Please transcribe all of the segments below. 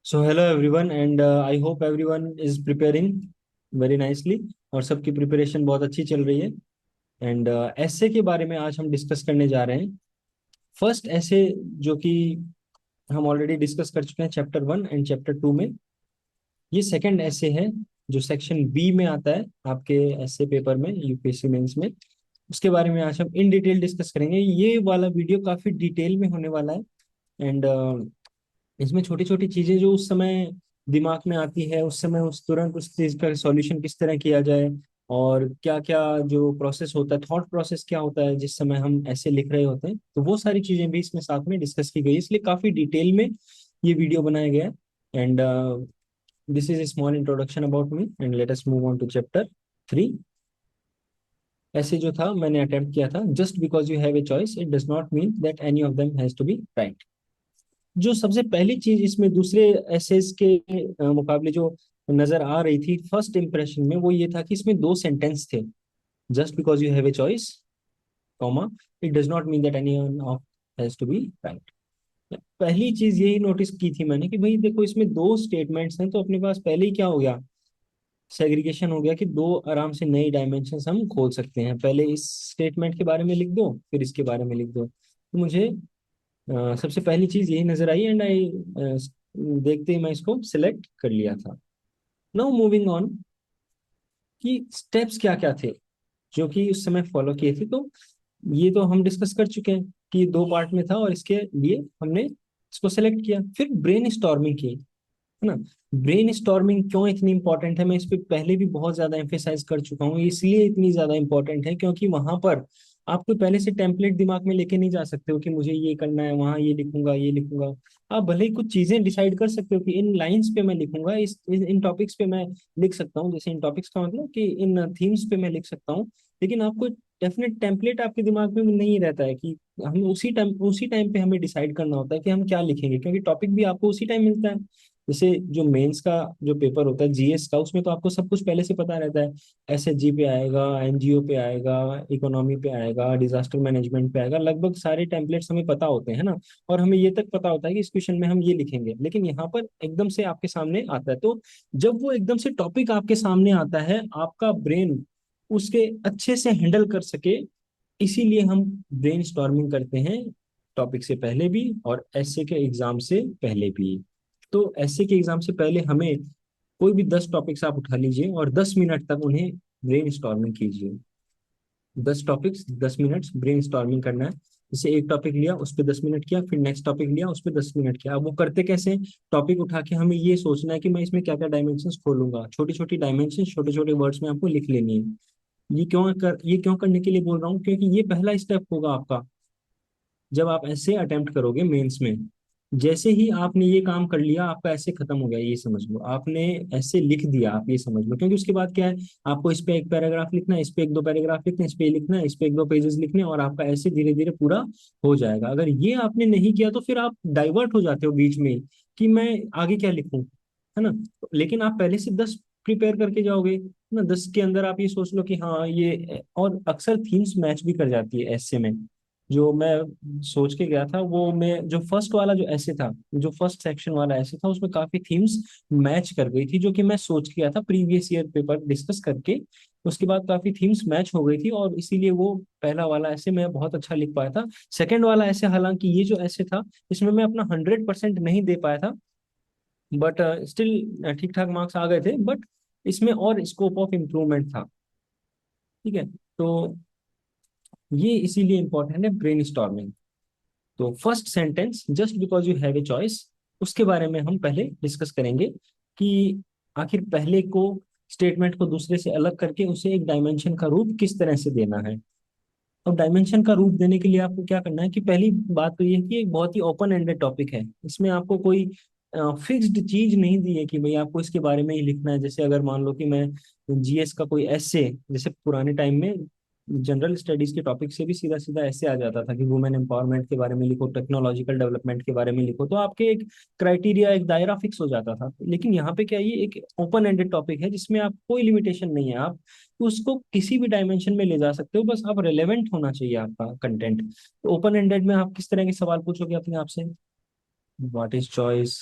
So hello everyone and I hope everyone is preparing very nicely. और सबकी preparation बहुत अच्छी चल रही है। एंड ऐसे के बारे में आज हम डिस्कस करने जा रहे हैं। फर्स्ट ऐसे जो कि हम ऑलरेडी डिस्कस कर चुके हैं चैप्टर 1 एंड चैप्टर 2 में। ये सेकंड ऐसे है जो सेक्शन बी में आता है आपके ऐसे पेपर में यूपीएससी मेंस में। उसके बारे में आज हम इन डिटेल डिस्कस करेंगे। ये वाला वीडियो काफी डिटेल में होने वाला है। एंड इसमें छोटी छोटी चीजें जो उस समय दिमाग में आती है, उस समय उस तुरंत उस चीज का सॉल्यूशन किस तरह किया जाए, और क्या क्या जो प्रोसेस होता है, थॉट प्रोसेस क्या होता है जिस समय हम ऐसे लिख रहे होते हैं, तो वो सारी चीजें भी इसमें साथ में डिस्कस की गई है। इसलिए काफी डिटेल में ये वीडियो बनाया गया है। And this is a small introduction about me and let us move on to chapter 3। Essay जो था मैंने अटेम्प्ट किया था। Just because you have a choice it does not mean that any of them has to be right. जो सबसे पहली चीज इसमें दूसरे एसेस के मुकाबले जो नजर आ रही थी फर्स्ट इंप्रेशन में, वो ये था कि इसमें दो सेंटेंस थे। Just because you have a choice, comma, it does not mean that any one of has to be right. पहली चीज यही नोटिस की थी मैंने कि भाई देखो, इसमें दो स्टेटमेंट्स हैं, तो अपने पास पहले ही क्या हो गया, सेग्रीगेशन हो गया कि दो आराम से नई डायमेंशन हम खोल सकते हैं। पहले इस स्टेटमेंट के बारे में लिख दो, फिर इसके बारे में लिख दो। तो मुझे सबसे पहली चीज यही नजर आई एंड आई देखते ही मैं इसको सिलेक्ट कर लिया था। नाउ मूविंग ऑन कि स्टेप्स क्या क्या थे जो कि उस समय फॉलो किए थे। तो ये तो हम डिस्कस कर चुके हैं कि दो पार्ट में था और इसके लिए हमने इसको सेलेक्ट किया। फिर ब्रेन स्टॉर्मिंग की, है ना। ब्रेन स्टॉर्मिंग क्यों इतनी इंपॉर्टेंट है, मैं इस पे पहले भी बहुत ज्यादा एम्फेसाइज कर चुका हूँ। इसलिए इतनी ज्यादा इंपॉर्टेंट है क्योंकि वहां पर आप कोई पहले से टेम्पलेट दिमाग में लेके नहीं जा सकते हो कि मुझे ये करना है, वहां ये लिखूंगा ये लिखूंगा। आप भले ही कुछ चीजें डिसाइड कर सकते हो कि इन लाइंस पे मैं लिखूंगा, इन टॉपिक्स पे मैं लिख सकता हूँ। जैसे इन टॉपिक्स का मतलब कि इन थीम्स पे मैं लिख सकता हूँ। लेकिन आपको डेफिनेट टेम्पलेट आपके दिमाग में नहीं रहता है कि हमें उसी टाइम पे हमें डिसाइड करना होता है कि हम क्या लिखेंगे, क्योंकि टॉपिक भी आपको उसी टाइम मिलता है। जैसे जो मेंस का जो पेपर होता है जीएस का, उसमें तो आपको सब कुछ पहले से पता रहता है। एसएचजी पे आएगा, एनजीओ पे आएगा, इकोनॉमी पे आएगा, डिजास्टर मैनेजमेंट पे आएगा। लगभग सारे टेम्पलेट्स हमें पता होते हैं ना। और हमें ये तक पता होता है कि इस क्वेश्चन में हम ये लिखेंगे। लेकिन यहाँ पर एकदम से आपके सामने आता है, तो जब वो एकदम से टॉपिक आपके सामने आता है, आपका ब्रेन उसके अच्छे से हैंडल कर सके, इसीलिए हम ब्रेन स्टॉर्मिंग करते हैं टॉपिक से पहले भी और ऐसे के एग्जाम से पहले भी। तो ऐसे के एग्जाम से पहले हमें कोई भी 10 टॉपिक्स आप उठा लीजिए और 10 मिनट तक उन्हें ब्रेन स्टॉर्मिंग कीजिए। 10 टॉपिक्स 10 मिनट ब्रेन स्टॉर्मिंग करना है। जैसे एक टॉपिक लिया उस पर 10 मिनट किया, फिर नेक्स्ट टॉपिक लिया उस पर 10 मिनट किया। अब वो करते कैसे, टॉपिक उठा के हमें ये सोचना है कि मैं इसमें क्या क्या डायमेंशन खोलूंगा। छोटी छोटी डायमेंशन छोटे छोटे वर्ड्स में आपको लिख लेनी है। ये क्यों करने के लिए बोल रहा हूँ, क्योंकि ये पहला स्टेप होगा आपका जब आप ऐसे अटेम्प्ट करोगे मेंस में। जैसे ही आपने ये काम कर लिया, आपका ऐसे खत्म हो गया, ये समझ लो। आपने ऐसे लिख दिया, आप ये समझ लो। क्योंकि उसके बाद क्या है, आपको इस पे एक पैराग्राफ लिखना है, इस पे एक दो पैराग्राफ लिखना है, इस पे लिखना है, इस पे एक दो पेजेस लिखने हैं, और आपका ऐसे धीरे धीरे पूरा हो जाएगा। अगर ये आपने नहीं किया तो फिर आप डाइवर्ट हो जाते हो बीच में कि मैं आगे क्या लिखूं, है ना। लेकिन आप पहले से 10 प्रिपेयर करके जाओगे ना, 10 के अंदर आप ये सोच लो कि हाँ ये, और अक्सर थीम्स मैच भी कर जाती है ऐसे में। जो मैं सोच के गया था, वो मैं जो फर्स्ट वाला जो ऐसे था, जो फर्स्ट सेक्शन वाला ऐसे था, उसमें काफी थीम्स मैच कर गई थी, जो कि मैं सोच के गया था प्रीवियस ईयर पेपर डिस्कस करके। उसके बाद काफी थीम्स मैच हो गई थी और इसीलिए वो पहला वाला ऐसे मैं बहुत अच्छा लिख पाया था। सेकंड वाला ऐसे, हालांकि ये जो ऐसे था, इसमें मैं अपना 100% नहीं दे पाया था, बट स्टिल ठीक ठाक मार्क्स आ गए थे। बट इसमें और स्कोप ऑफ इम्प्रूवमेंट था। ठीक है। तो ये इसीलिए इंपॉर्टेंट है ब्रेन स्टॉर्मिंग। तो first sentence, just because you have a choice, उसके बारे में हम पहले डिस्कस करेंगे कि आखिर पहले को स्टेटमेंट को दूसरे से अलग करके उसे एक डायमेंशन का रूप किस तरह से देना है। अब डायमेंशन का रूप देने के लिए आपको क्या करना है कि पहली बात तो ये है कि एक बहुत ही ओपन एंडेड टॉपिक है। इसमें आपको कोई फिक्स्ड चीज नहीं दी है कि भाई आपको इसके बारे में ही लिखना है। जैसे अगर मान लो कि मैं जीएस का कोई ऐसे, जैसे पुराने टाइम में जनरल स्टडीज के टॉपिक से भी सीधा सीधा ऐसे आ जाता था कि वुमेन एम्पावरमेंट के बारे में लिखो, टेक्नोलॉजिकल डेवलपमेंट के बारे में लिखो, तो आपके एक क्राइटेरिया, एक दायरा फिक्स हो जाता था। लेकिन यहाँ पे क्या, ये एक ओपन एंडेड टॉपिक है जिसमें आप कोई लिमिटेशन नहीं है। आप उसको किसी भी डायमेंशन में ले जा सकते हो, बस आप रेलेवेंट होना चाहिए आपका कंटेंट। तो ओपन एंडेड में आप किस तरह के सवाल पूछोगे अपने आप से, what is choice,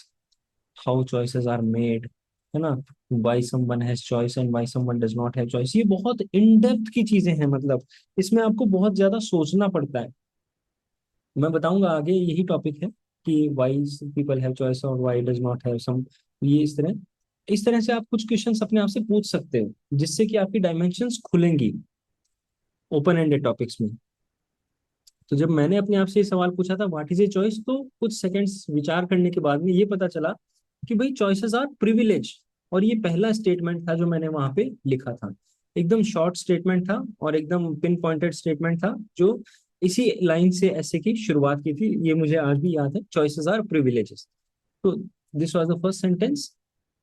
how choices are made, है ना, why someone has choice and why someone does not have choice. ये बहुत इन डेप्थ की चीजें हैं, मतलब इसमें आपको बहुत ज्यादा सोचना पड़ता है। मैं बताऊंगा आगे, यही टॉपिक है कि वाई पीपल हैव चॉइस और why does not have some. ये इस तरह से आप कुछ क्वेश्चंस अपने आप से पूछ सकते हो, जिससे कि आपकी डायमेंशंस खुलेंगी ओपन एंडेड टॉपिक्स में। तो जब मैंने अपने आप से ये सवाल पूछा था व्हाट इज ए चॉइस, तो कुछ सेकंड्स विचार करने के बाद में ये पता चला कि भाई चॉइसेस आर प्रिविलेज। और ये पहला स्टेटमेंट था जो मैंने वहां पे लिखा था। एकदम शॉर्ट स्टेटमेंट था और एकदम पिन पॉइंटेड स्टेटमेंट था, जो इसी लाइन से ऐसे की शुरुआत की थी। ये मुझे आज भी याद है, चॉइसेस आर प्रिविलेजेस। तो this was the first sentence.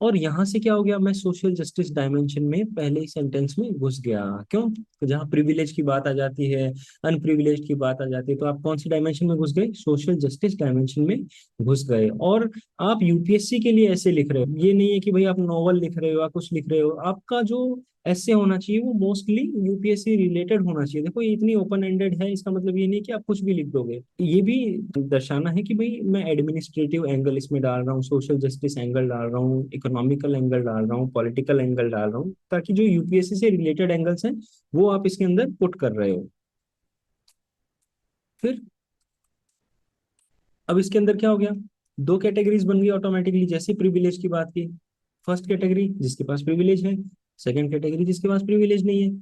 और यहाँ से क्या हो गया, मैं सोशल जस्टिस डायमेंशन में पहले ही सेंटेंस में घुस गया। क्यों? तो जहाँ प्रिविलेज की बात आ जाती है, अनप्रिविलेज की बात आ जाती है, तो आप कौन सी डायमेंशन में घुस गए? सोशल जस्टिस डायमेंशन में घुस गए। और आप यूपीएससी के लिए ऐसे लिख रहे हो, ये नहीं है कि भाई आप नॉवल लिख रहे हो या कुछ लिख रहे हो। आपका जो ऐसे होना चाहिए वो मोस्टली यूपीएससी रिलेटेड होना चाहिए। देखो ये इतनी ओपन एंडेड है, इसका मतलब ये नहीं कि आप कुछ भी लिख दोगे। ये भी दर्शाना है कि भाई मैं एडमिनिस्ट्रेटिव एंगल इसमें डाल रहा हूँ, सोशल जस्टिस एंगल डाल रहा हूँ, इकोनॉमिकल एंगल डाल रहा हूँ, पॉलिटिकल एंगल डाल रहा हूँ, ताकि जो यूपीएससी से रिलेटेड एंगल्स हैं वो आप इसके अंदर पुट कर रहे हो। फिर अब इसके अंदर क्या हो गया, दो कैटेगरीज बन गई ऑटोमेटिकली, जैसे प्रिविलेज की बात की। फर्स्ट कैटेगरी जिसके पास प्रिविलेज है, सेकंड कैटेगरी जिसके पास प्रिविलेज नहीं है।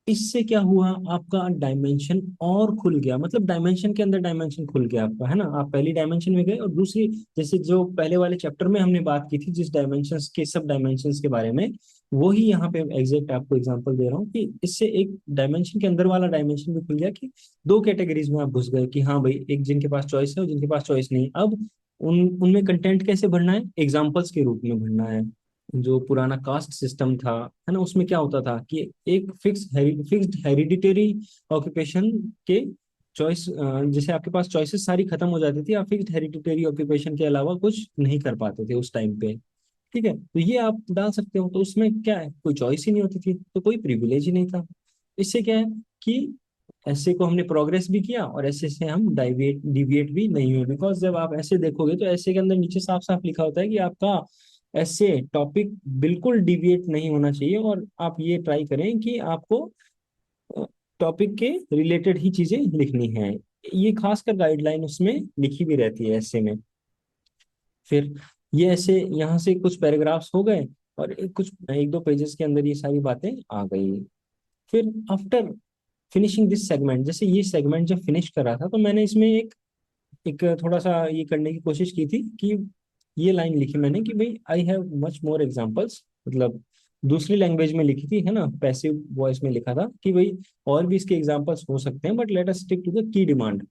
इससे क्या हुआ, आपका डायमेंशन और खुल गया। मतलब डायमेंशन के अंदर डायमेंशन खुल गया आपका, है ना। आप पहली डायमेंशन में गए और दूसरी, जैसे जो पहले वाले चैप्टर में हमने बात की थी जिस डायमेंशंस के, सब डायमेंशंस के बारे में, वही यहाँ पे एग्जैक्ट आपको एग्जांपल दे रहा हूँ कि इससे एक डायमेंशन के अंदर वाला डायमेंशन भी खुल गया, कि दो कैटेगरीज में आप घुस गए कि हाँ भाई, एक जिनके पास चॉइस है और जिनके पास चॉइस नहीं। अब उनमें कंटेंट कैसे भरना है? एग्जाम्पल्स के रूप में भरना है। जो पुराना कास्ट सिस्टम था, है ना, उसमें क्या होता था कि एक फिक्स्ड हेरिडिटरी ऑक्यूपेशन के चॉइस, जैसे आपके पास चॉइसेस सारी खत्म हो जाती थी, आप फिक्स्ड हेरिडिटरी ऑक्यूपेशन के अलावा कुछ नहीं कर पाते थे उस टाइम पे। ठीक है, तो ये आप डाल सकते हो। तो उसमें क्या है, कोई चॉइस ही नहीं होती थी, तो कोई प्रिविलेज ही नहीं था। इससे क्या है कि ऐसे को हमने प्रोग्रेस भी किया और ऐसे से हम डाइवेट डिविएट भी नहीं हुए। बिकॉज जब आप ऐसे देखोगे तो ऐसे के अंदर नीचे साफ साफ लिखा होता है कि आपका ऐसे टॉपिक बिल्कुल डिविएट नहीं होना चाहिए, और आप ये ट्राई करें कि आपको टॉपिक के रिलेटेड ही चीजें लिखनी है। ये खासकर गाइडलाइन उसमें लिखी भी रहती है ऐसे में। फिर ये ऐसे यहाँ से कुछ पैराग्राफ्स हो गए, और कुछ एक दो पेजेस के अंदर ये सारी बातें आ गई। फिर आफ्टर फिनिशिंग दिस सेगमेंट, जैसे ये सेगमेंट जब फिनिश कर रहा था, तो मैंने इसमें एक एक थोड़ा सा ये करने की कोशिश की थी कि ये लाइन लिखी मैंने कि भाई I have much more examples. मतलब दूसरी लैंग्वेज में लिखी थी, है ना, पैसिव वॉइस में लिखा था कि भाई और भी इसके एग्जांपल्स हो सकते हैं, but let us stick to the key demand.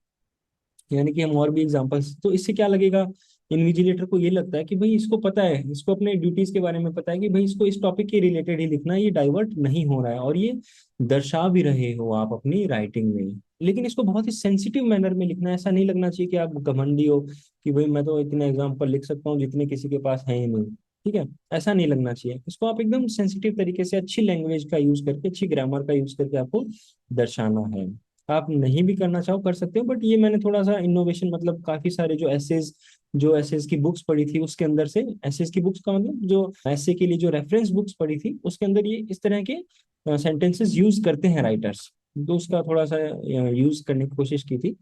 यानी कि हम और भी एग्जांपल्स, तो इससे क्या लगेगा, इन्विजिलेटर को ये लगता है कि भाई इसको पता है, इसको अपने ड्यूटीज के बारे में पता है कि भाई इसको इस टॉपिक के रिलेटेड ही लिखना है, ये डाइवर्ट नहीं हो रहा है, और ये दर्शा भी रहे हो आप अपनी राइटिंग में। लेकिन इसको बहुत ही सेंसिटिव मैनर में लिखना है। ऐसा नहीं लगना चाहिए कि आप घमंडी हो कि भाई मैं तो इतने एग्जाम्पल लिख सकता हूँ जितने किसी के पास है ही नहीं। ठीक है, ऐसा नहीं लगना चाहिए। इसको आप एकदम सेंसिटिव तरीके से अच्छी लैंग्वेज का यूज करके, अच्छी ग्रामर का यूज करके आपको दर्शाना है। आप नहीं भी करना चाहो कर सकते हो, बट ये मैंने थोड़ा सा इनोवेशन, मतलब काफी सारे जो एसेज की बुक्स पढ़ी थी उसके अंदर से, एसेज की बुक्स का मतलब जो ऐसे के लिए जो रेफरेंस बुक्स पढ़ी थी उसके अंदर ये इस तरह के सेंटेंसेस यूज करते हैं राइटर्स, तो उसका थोड़ा सा यूज करने की कोशिश की थी।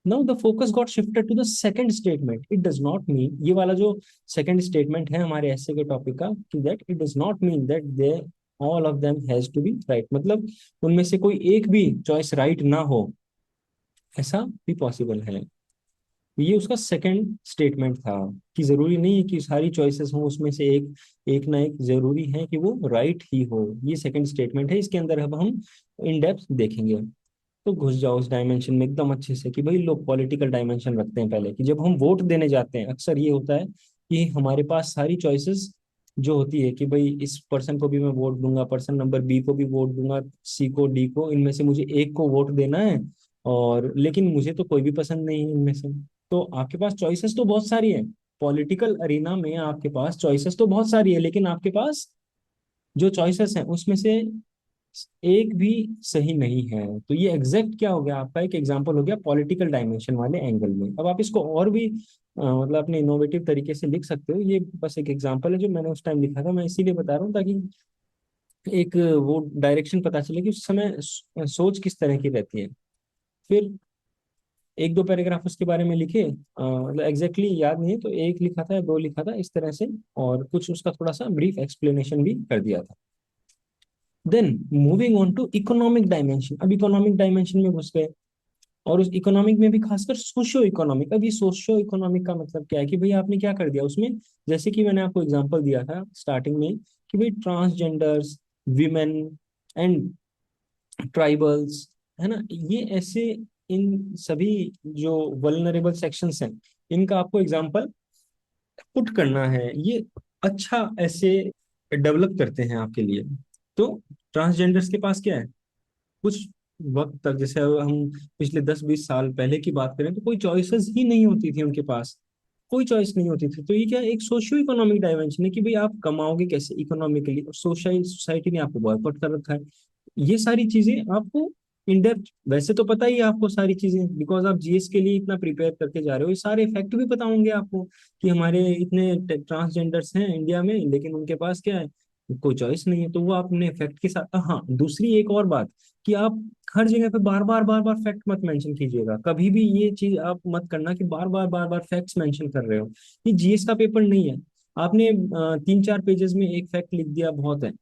Now the focus got shifted to the second statement. It does not mean, ये वाला जो सेकंड स्टेटमेंट है हमारे ऐसे के टॉपिक का, कि that it does not mean that they all of them has to be right. मतलब उनमें से कोई एक भी चॉइस राइट ना हो, ऐसा भी पॉसिबल है। ये उसका सेकंड स्टेटमेंट था कि जरूरी नहीं है कि सारी चॉइसेस हों, उसमें से एक एक ना एक जरूरी है कि वो राइट ही हो। ये सेकंड स्टेटमेंट है, इसके अंदर अब हम इन डेप्थ देखेंगे। तो घुस जाओ उस डायमेंशन में एकदम अच्छे से कि भाई लोग पॉलिटिकल डायमेंशन रखते हैं पहले, कि जब हम वोट देने जाते हैं अक्सर ये होता है कि हमारे पास सारी चॉइसेस जो होती है कि भाई इस पर्सन को भी मैं वोट दूंगा, पर्सन नंबर बी को भी वोट दूंगा, सी को, डी को, इनमें से मुझे एक को वोट देना है, और लेकिन मुझे तो कोई भी पसंद नहीं है इनमें से। तो आपके पास चॉइसेस तो बहुत सारी है, पॉलिटिकल अरीना में आपके पास चॉइसेस तो बहुत सारी है, लेकिन आपके पास जो चॉइसेस हैं उसमें से एक भी सही नहीं है। तो ये एग्जैक्ट क्या हो गया आपका, एक एग्जांपल हो गया पॉलिटिकल डायमेंशन वाले एंगल में। अब आप इसको और भी मतलब अपने इनोवेटिव तरीके से लिख सकते हो। ये बस एक एग्जांपल है जो मैंने उस टाइम लिखा था, मैं इसीलिए बता रहा हूँ ताकि एक वो डायरेक्शन पता चले कि उस समय सोच किस तरह की रहती है। फिर एक दो पैराग्राफ उसके बारे में लिखे, मतलब एग्जैक्टली याद नहीं है, तो एक लिखा था या दो लिखा था इस तरह से, और कुछ उसका थोड़ा सा ब्रीफ एक्सप्लेनेशन भी कर दिया था। Then moving on to economic dimension, अब इकोनॉमिक डायमेंशन में घुस गए, और उस इकोनॉमिक में भी खासकर सोशियो इकोनॉमिक। अब ये सोशियो इकोनॉमिक का मतलब क्या है कि भाई आपने क्या कर दिया उसमें, जैसे कि मैंने आपको एग्जांपल दिया था स्टार्टिंग में कि भाई ट्रांसजेंडर्स, विमेन एंड ट्राइबल्स, है ना, ये ऐसे इन सभी जो वल्नरेबल सेक्शंस हैं, इनका आपको एग्जांपल पुट करना है। ये अच्छा ऐसे डेवलप करते हैं आपके लिए। तो ट्रांसजेंडर्स के पास क्या है, कुछ वक्त तक, जैसे अब हम पिछले 10-20 साल पहले की बात करें, तो कोई चॉइसेस ही नहीं होती थी उनके पास, कोई चॉइस नहीं होती थी। तो ये क्या, एक सोशियो इकोनॉमिक डायमेंशन है कि भाई आप कमाओगे कैसे इकोनॉमिकली, और सोसाइटी ने आपको बॉयकॉट कर रखा है। ये सारी चीजें आपको इन डेप्थ वैसे तो पता ही है आपको सारी चीजें, बिकॉज आप जीएस के लिए इतना प्रिपेयर करके जा रहे हो, ये सारे फैक्ट भी पता होंगे आपको कि हमारे इतने ट्रांसजेंडर्स हैं इंडिया में, लेकिन उनके पास क्या है, कोई चॉइस नहीं है। तो वो आपने फैक्ट के साथ, हाँ दूसरी एक और बात कि आप हर जगह पे बार बार फैक्ट मत मेंशन कीजिएगा। कभी भी ये चीज आप मत करना कि बार बार फैक्ट्स मेंशन कर रहे हो। ये जीएस का पेपर नहीं है, आपने 3-4 पेजेस में एक फैक्ट लिख दिया बहुत है।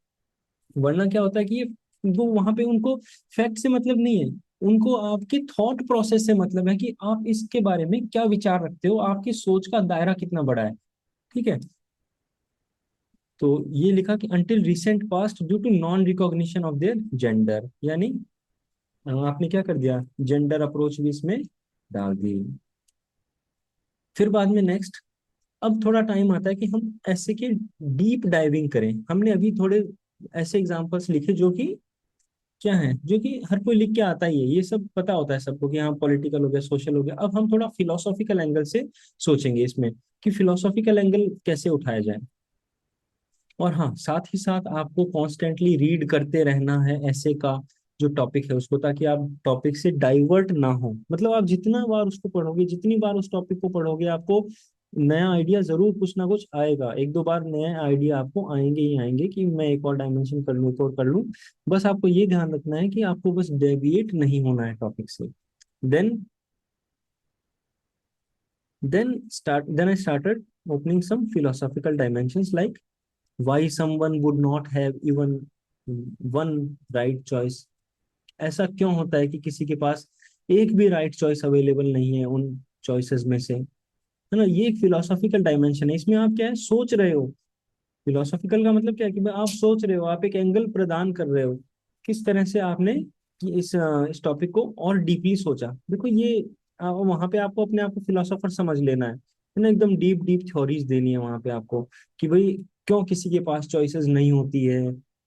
वरना क्या होता है कि वो वहां पे उनको फैक्ट से मतलब नहीं है, उनको आपके थॉट प्रोसेस से मतलब है कि आप इसके बारे में क्या विचार रखते हो, आपकी सोच का दायरा कितना बड़ा है। ठीक है। तो ये लिखा कि until recent past due to non recognition of their gender, यानी आपने क्या कर दिया, जेंडर अप्रोच भी इसमें डाल दी। फिर बाद में नेक्स्ट, अब थोड़ा टाइम आता है कि हम ऐसे के डीप डाइविंग करें। हमने अभी थोड़े ऐसे एग्जांपल्स लिखे जो कि क्या है, जो कि हर कोई लिख के आता ही है, ये सब पता होता है सबको कि हाँ पॉलिटिकल हो गया, सोशल हो गया। अब हम थोड़ा फिलोसॉफिकल एंगल से सोचेंगे इसमें कि फिलोसॉफिकल एंगल कैसे उठाया जाए। और हाँ साथ ही साथ आपको कॉन्स्टेंटली रीड करते रहना है ऐसे का जो टॉपिक है उसको, ताकि आप टॉपिक से डाइवर्ट ना हो। मतलब आप जितना बार उसको पढ़ोगे, जितनी बार उस टॉपिक को पढ़ोगे, आपको नया आइडिया जरूर कुछ ना कुछ आएगा। एक दो बार नए आइडिया आपको आएंगे ही आएंगे कि मैं एक और डायमेंशन कर लूँ, एक और कर लूँ। बस आपको ये ध्यान रखना है कि आपको बस डेविएट नहीं होना है टॉपिक से। Then then I started opening some philosophical dimensions like why someone would not have even one right choice। ऐसा क्यों होता है कि किसी के पास एक भी राइट चॉइस अवेलेबल नहीं है उन चॉइसेस में से, है ना। ये एक फिलोसॉफिकल डायमेंशन है, इसमें आप क्या है सोच रहे हो। फिलोसॉफिकल का मतलब क्या है कि भाई आप सोच रहे हो, आप एक एंगल प्रदान कर रहे हो, किस तरह से आपने इस टॉपिक को और डीपली सोचा। देखो ये वहां पे आपको अपने आप को फिलोसोफर समझ लेना है ना, एकदम डीप डीप थ्योरीज देनी है वहां पे आपको कि भाई क्यों किसी के पास चॉइसेस नहीं होती है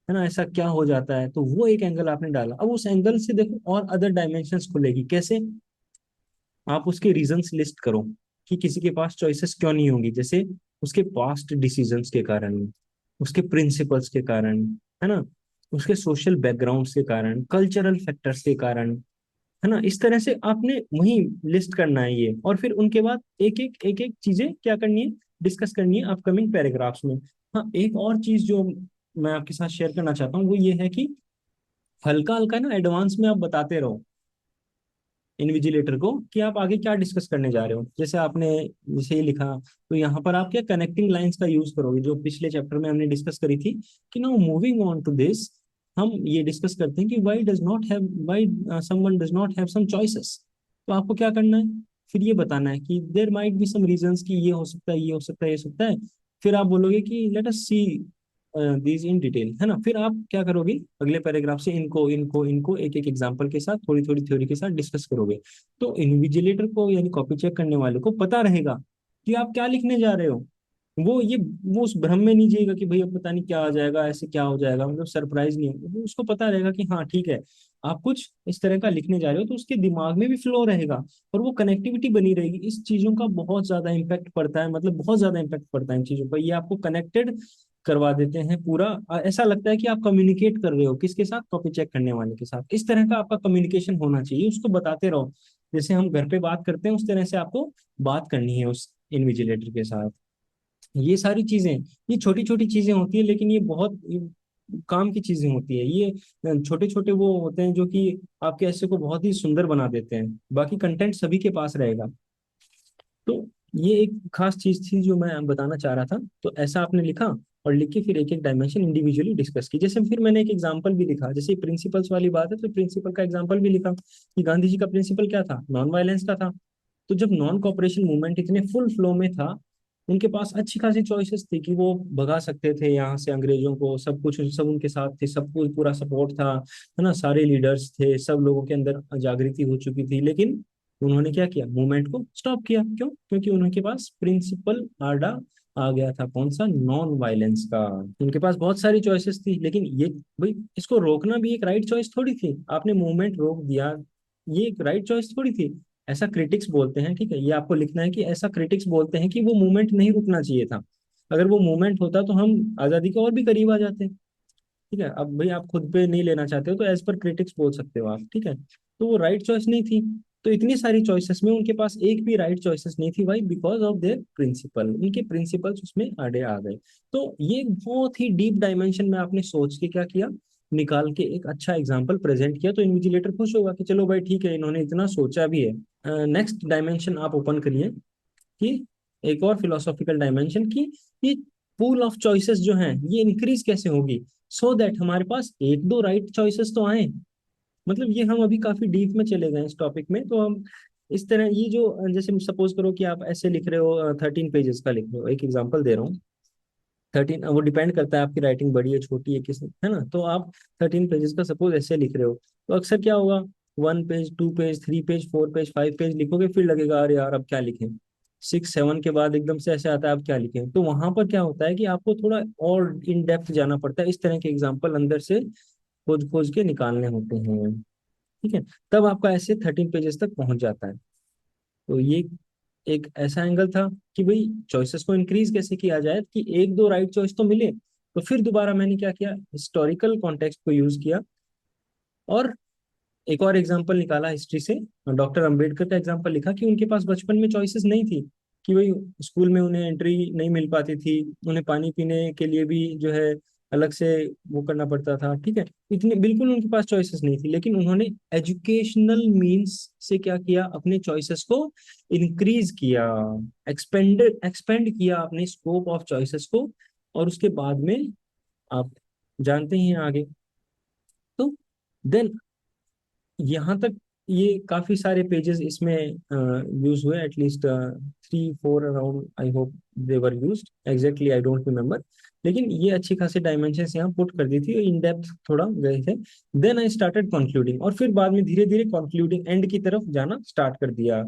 ना, ऐसा क्या हो जाता है। तो वो एक एंगल आपने डाला, अब उस एंगल से देखो और अदर डायमेंशंस खुलेगी कैसे, आप उसके रीजंस लिस्ट करो कि किसी के पास चॉइसेस क्यों नहीं होंगी। जैसे उसके पास्ट डिसीजंस के कारण, उसके प्रिंसिपल्स के कारण, है ना, उसके सोशल बैकग्राउंड के कारण, कल्चरल फैक्टर्स के कारण, है ना। इस तरह से आपने वही लिस्ट करना है ये, और फिर उनके बाद एक एक चीजें क्या करनी है, डिस्कस करनी है अपकमिंग पैराग्राफ्स में। हाँ एक और चीज जो मैं आपके साथ शेयर करना चाहता हूँ वो ये है कि हल्का हल्का ना एडवांस में आप बताते रहो इन्विजिलेटर को कि आप आगे क्या डिस्कस करने जा रहे हो। जैसे आपने जैसे ही लिखा, तो यहाँ पर आप क्या कनेक्टिंग लाइंस का यूज करोगे जो पिछले चैप्टर में हमने डिस्कस करी थी कि now moving on to this, हम ये डिस्कस करते हैं कि why someone does not have some choices. तो आपको क्या करना है, फिर ये बताना है कि there might be some reasons कि ये हो सकता है, ये हो सकता है, ये हो सकता है। फिर आप बोलोगे कि let us see these in detail, है ना। फिर आप क्या करोगे, अगले पैराग्राफ से इनको इनको इनको एक एक एग्जांपल के साथ, थोड़ी थोड़ी थ्योरी के साथ डिस्कस करोगे। तो इन्विजिलेटर को यानी कॉपी चेक करने वाले को पता रहेगा कि आप क्या लिखने जा रहे हो। वो उस भ्रम में नहीं जिएगा कि भाई अब पता नहीं क्या आ जाएगा, ऐसे क्या हो जाएगा, मतलब सरप्राइज नहीं होगा। वो उसको पता रहेगा कि हाँ ठीक है, आप कुछ इस तरह का लिखने जा रहे हो, तो उसके दिमाग में भी फ्लो रहेगा और वो कनेक्टिविटी बनी रहेगी। इस चीजों का बहुत ज्यादा इम्पैक्ट पड़ता है, मतलब बहुत ज्यादा इम्पैक्ट पड़ता है इन चीजों पर। ये आपको कनेक्टेड करवा देते हैं पूरा। ऐसा लगता है कि आप कम्युनिकेट कर रहे हो किसके साथ, कॉपी चेक करने वाले के साथ। इस तरह का आपका कम्युनिकेशन होना चाहिए, उसको बताते रहो। जैसे हम घर पे बात करते हैं उस तरह से आपको बात करनी है उस इन्विजिलेटर के साथ। ये सारी चीजें, ये छोटी छोटी चीजें होती है, लेकिन ये काम की चीजें होती है। ये छोटे छोटे वो होते हैं जो कि आपके ऐसे को बहुत ही सुंदर बना देते हैं। बाकी कंटेंट सभी के पास रहेगा। तो ये एक खास चीज थी जो मैं बताना चाह रहा था। तो ऐसा आपने लिखा, और लिख के फिर एक एक डायमेंशन इंडिविजुअली डिस्कस की। जैसे फिर मैंने एक एग्जांपल भी लिखा, जैसे प्रिंसिपल्स वाली बात है तो प्रिंसिपल का एग्जांपल भी लिखा कि गांधी जी का प्रिंसिपल क्या था, नॉन वायलेंस का था। तो जब नॉन कॉपरेशन मूवमेंट इतने फुल फ्लो में था, उनके पास अच्छी खासी चॉइसेस थी कि वो भगा सकते थे यहाँ से अंग्रेजों को, सब कुछ सब उनके साथ थे, सब कुछ पूरा सपोर्ट था, है ना, सारे लीडर्स थे, सब लोगों के अंदर जागृति हो चुकी थी। लेकिन उन्होंने क्या किया, मूवमेंट को स्टॉप किया। क्यों? क्योंकि उनके पास प्रिंसिपल आर्डा आ गया था, कौन सा, नॉन वायलेंस का। उनके पास बहुत सारी चॉइसेस थी, लेकिन ये, भाई इसको रोकना भी एक राइट चॉइस थोड़ी थी। आपने मूवमेंट रोक दिया, ये एक राइट चॉइस थोड़ी थी। ऐसा क्रिटिक्स बोलते हैं, ठीक है, ये आपको लिखना है कि ऐसा क्रिटिक्स बोलते हैं कि वो मूवमेंट नहीं रुकना चाहिए था। अगर वो मूवमेंट होता तो हम आजादी के और भी करीब आ जाते। ठीक है, अब भाई आप खुद पे नहीं लेना चाहते हो तो एज पर क्रिटिक्स बोल सकते हो आप, ठीक है। तो वो राइट चॉइस नहीं थी। तो इतनी सारी चॉइसेस में उनके पास एक भी राइट चॉइसेस नहीं थी भाई, बिकॉज ऑफ देयर प्रिंसिपल, उनके प्रिंसिपल्स उसमें आड़े आ गए। तो ये बहुत ही डीप डायमेंशन में आपने सोच के क्या किया, निकाल के एक अच्छा एग्जाम्पल प्रेजेंट किया, तो इन्विजिलेटर खुश होगा कि चलो भाई ठीक है, इन्होंने इतना सोचा भी है। नेक्स्ट डायमेंशन आप ओपन करिए, कि एक और फिलोसॉफिकल डायमेंशन की, ये पूल ऑफ चॉइसेस जो हैं ये इंक्रीज कैसे होगी, सो दैट हमारे पास एक दो राइट चॉइसेस तो आए। मतलब ये हम अभी काफी डीप में चले गए इस टॉपिक में, तो हम इस तरह ये जो, जैसे सपोज करो कि आप ऐसे लिख रहे हो, 13 पेजेस का लिख रहे हो, एक एग्जांपल दे रहा हूँ। 13, वो डिपेंड करता है आपकी राइटिंग बड़ी है छोटी है किस, है ना। तो आप 13 पेजेस का सपोज ऐसे लिख रहे हो, तो अक्सर क्या होगा, 1 page, 2 page, 3 page, 4 page, 5 page लिखोगे, फिर लगेगा अरे यार अब क्या लिखें। 6 7 के बाद एकदम से ऐसे आता है अब क्या लिखें। तो वहां पर क्या होता है कि आपको थोड़ा और इन डेप्थ जाना पड़ता है, इस तरह के एग्जाम्पल अंदर से खोज खोज के निकालने होते हैं, ठीक है। तब आपका ऐसे 13 पेजेस तक पहुंच जाता है। तो ये एक ऐसा एंगल था कि भाई चॉइसेस को इंक्रीज कैसे किया जाए, कि एक दो राइट चॉइस तो मिले। तो फिर दोबारा मैंने क्या किया, हिस्टोरिकल कॉन्टेक्स्ट को यूज किया, और एक और एग्जांपल निकाला हिस्ट्री से। डॉक्टर अंबेडकर का एग्जांपल लिखा कि उनके पास बचपन में चॉइसेस नहीं थी, कि भाई स्कूल में उन्हें एंट्री नहीं मिल पाती थी, उन्हें पानी पीने के लिए भी जो है अलग से वो करना पड़ता था, ठीक है। इतने बिल्कुल उनके पास चॉइसेस नहीं थी, लेकिन उन्होंने एजुकेशनल मींस से क्या किया, अपने चॉइसेस को इंक्रीज किया, एक्सपेंड किया अपने स्कोप ऑफ चॉइसेस को। और उसके बाद में आप जानते ही हैं आगे। तो देन यहाँ तक ये काफी सारे पेजेस इसमें यूज हुए, at least 3 4 around, I hope they were used exactly, I don't remember. लेकिन ये अच्छी खासी डायमेंशन यहाँ पुट कर दी थी, इन डेप्थ थोड़ा गए थे। देन आई स्टार्टेड कंक्लूडिंग, और फिर बाद में धीरे धीरे कंक्लूडिंग एंड की तरफ जाना स्टार्ट कर दिया।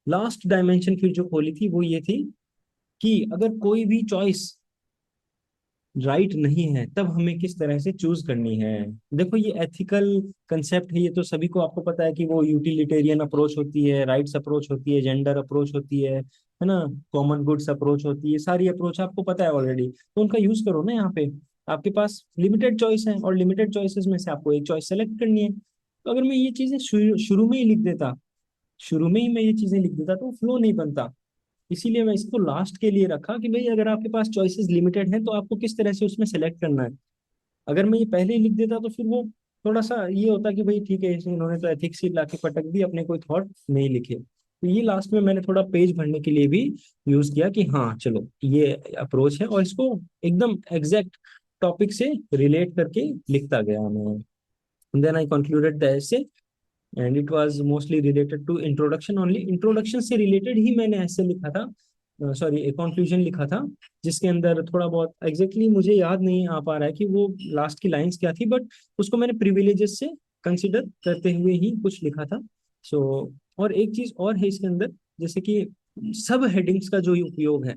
लास्ट डायमेंशन फिर जो खोली थी वो ये थी कि अगर कोई भी चॉइस राइट नहीं है तब हमें किस तरह से चूज करनी है। देखो ये एथिकल कंसेप्ट है, ये तो सभी को आपको पता है कि वो यूटिलिटेरियन अप्रोच होती है, राइट्स अप्रोच होती है, जेंडर अप्रोच होती है ना, कॉमन गुड्स अप्रोच होती है, सारी अप्रोच आपको पता है ऑलरेडी। तो उनका यूज करो ना। यहाँ पे आपके पास लिमिटेड चॉइस है, और लिमिटेड चॉइसेस में से आपको एक चॉइस सेलेक्ट करनी है। तो अगर मैं ये चीजें शुरू में ही लिख देता, शुरू में ही मैं ये चीजें लिख देता तो फ्लो नहीं बनता। इसीलिए मैं इसको लास्ट के लिए रखा कि भाई अगर आपके पास चॉइसेस लिमिटेड हैं तो आपको किस तरह से उसमें सेलेक्ट करना है। अगर मैं ये पहले ही लिख देता तो फिर वो थोड़ा सा ये होता कि भाई ठीक है, इसमें इन्होंने तो एथिक्स ही लाके पटक दी, अपने कोई थॉट नहीं लिखे। तो ये लास्ट में मैंने थोड़ा पेज भरने के लिए भी यूज किया कि हाँ चलो ये अप्रोच है, और इसको एकदम एग्जैक्ट टॉपिक से रिलेट करके लिखता गया मैं। Then I concluded the essay, and it was mostly related to introduction only. Introduction से रिलेटेड ही मैंने ऐसे लिखा था, सॉरी एक कंक्लूजन लिखा था, जिसके अंदर थोड़ा बहुत एग्जैक्टली मुझे याद नहीं आ पा रहा है कि वो लास्ट की लाइंस क्या थी, बट उसको मैंने प्रिविलेजेस से कंसिडर करते हुए ही कुछ लिखा था। सो और एक चीज और है इसके अंदर, जैसे कि सब हेडिंग्स का जो उपयोग है,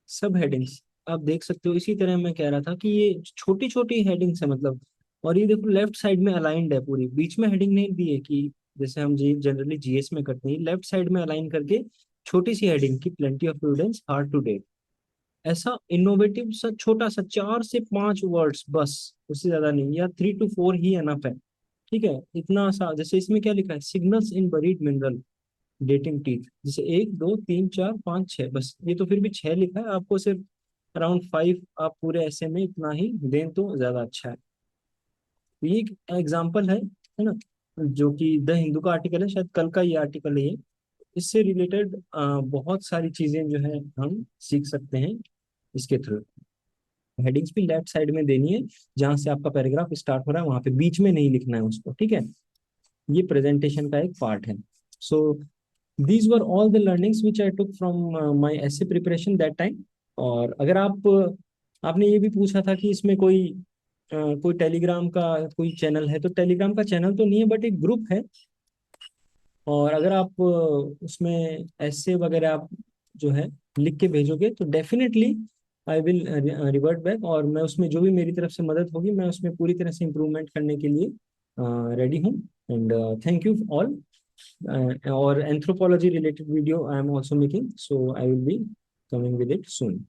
सब हेडिंग्स आप देख सकते हो। इसी तरह मैं कह रहा था कि ये छोटी छोटी हेडिंग्स है मतलब, और ये देखो लेफ्ट साइड में अलाइंड है पूरी, बीच में हेडिंग नहीं दी है कि जैसे हम जी जनरली जीएस में करते हैं, लेफ्ट साइड में अलाइन करके छोटी सी हेडिंग की, plenty of evidence hard to date. ऐसा इनोवेटिव सा छोटा सा 4 से 5 वर्ड्स बस, उससे ज्यादा नहीं, या 3 to 4 ही एनफ है। ठीक है, इतना सा, जैसे इसमें क्या लिखा है, signals in buried mineral dating teeth, जैसे 1 2 3 4 5 6, बस ये तो फिर भी 6 लिखा है, आपको सिर्फ अराउंड 5 आप पूरे ऐसे में इतना ही दें तो ज्यादा अच्छा है। तो ये एक एग्जाम्पल है ना, जो कि द हिंदू का आर्टिकल है, शायद कल का ये आर्टिकल है ये। इससे रिलेटेड बहुत सारी चीजें जो है हम सीख सकते हैं इसके थ्रू। हेडिंग्स भी लेफ्ट साइड में देनी है, जहां से आपका पैराग्राफ स्टार्ट हो रहा है वहां पे बीच में नहीं लिखना है उसको, ठीक है। ये प्रेजेंटेशन का एक पार्ट है। So these were all the learnings which I took from my ऐसे प्रिपरेशन दैट टाइम। और अगर आपने ये भी पूछा था कि इसमें कोई टेलीग्राम का कोई चैनल है, तो टेलीग्राम का चैनल तो नहीं है बट एक ग्रुप है। और अगर आप उसमें ऐसे वगैरह आप जो है लिख के भेजोगे तो definitely I will revert back, और मैं उसमें जो भी मेरी तरफ से मदद होगी मैं उसमें पूरी तरह से इम्प्रूवमेंट करने के लिए रेडी हूँ। And thank you all. और anthropology related video I am also making, so I will be coming with it soon.